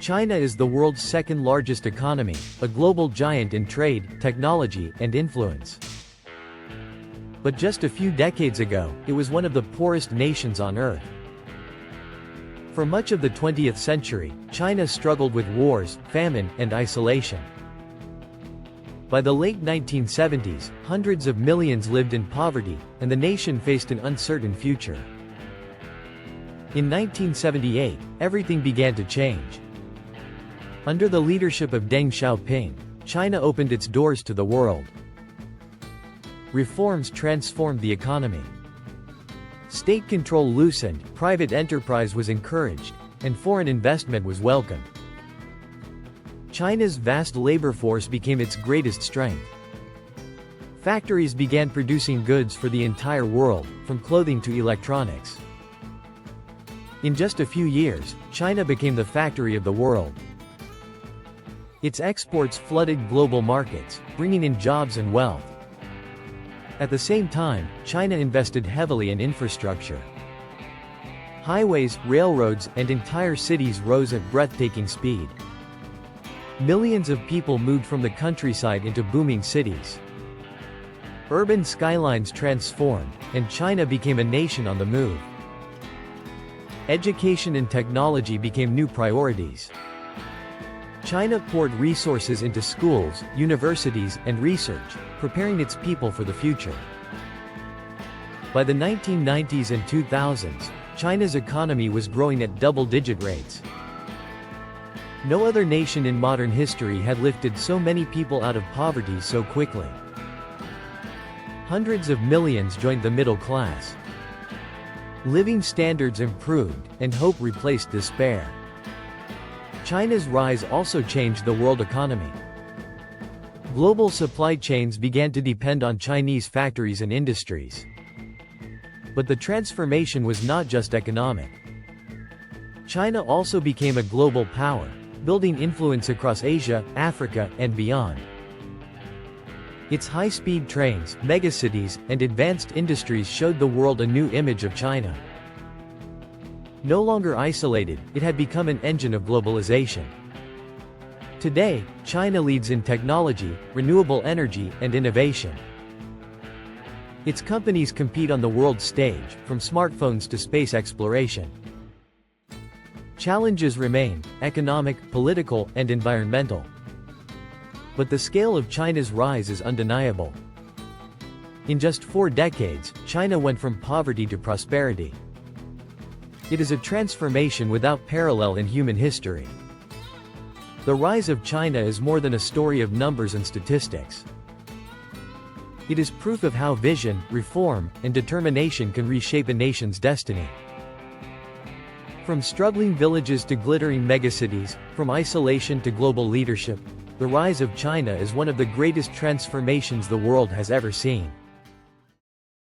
China is the world's second-largest economy, a global giant in trade, technology, and influence. But just a few decades ago, it was one of the poorest nations on Earth. For much of the 20th century, China struggled with wars, famine, and isolation. By the late 1970s, hundreds of millions lived in poverty, and the nation faced an uncertain future. In 1978, everything began to change. Under the leadership of Deng Xiaoping, China opened its doors to the world. Reforms transformed the economy. State control loosened, private enterprise was encouraged, and foreign investment was welcomed. China's vast labor force became its greatest strength. Factories began producing goods for the entire world, from clothing to electronics. In just a few years, China became the factory of the world. Its exports flooded global markets, bringing in jobs and wealth. At the same time, China invested heavily in infrastructure. Highways, railroads, and entire cities rose at breathtaking speed. Millions of people moved from the countryside into booming cities. Urban skylines transformed, and China became a nation on the move. Education and technology became new priorities. China poured resources into schools, universities, and research, preparing its people for the future. By the 1990s and 2000s, China's economy was growing at double-digit rates. No other nation in modern history had lifted so many people out of poverty so quickly. Hundreds of millions joined the middle class. Living standards improved, and hope replaced despair. China's rise also changed the world economy. Global supply chains began to depend on Chinese factories and industries. But the transformation was not just economic. China also became a global power, building influence across Asia, Africa, and beyond. Its high-speed trains, megacities, and advanced industries showed the world a new image of China. No longer isolated, it had become an engine of globalization. Today, China leads in technology, renewable energy, and innovation. Its companies compete on the world stage, from smartphones to space exploration. Challenges remain: economic, political, and environmental. But the scale of China's rise is undeniable. In just 4 decades, China went from poverty to prosperity. It is a transformation without parallel in human history. The rise of China is more than a story of numbers and statistics. It is proof of how vision, reform, and determination can reshape a nation's destiny. From struggling villages to glittering megacities, from isolation to global leadership, the rise of China is one of the greatest transformations the world has ever seen.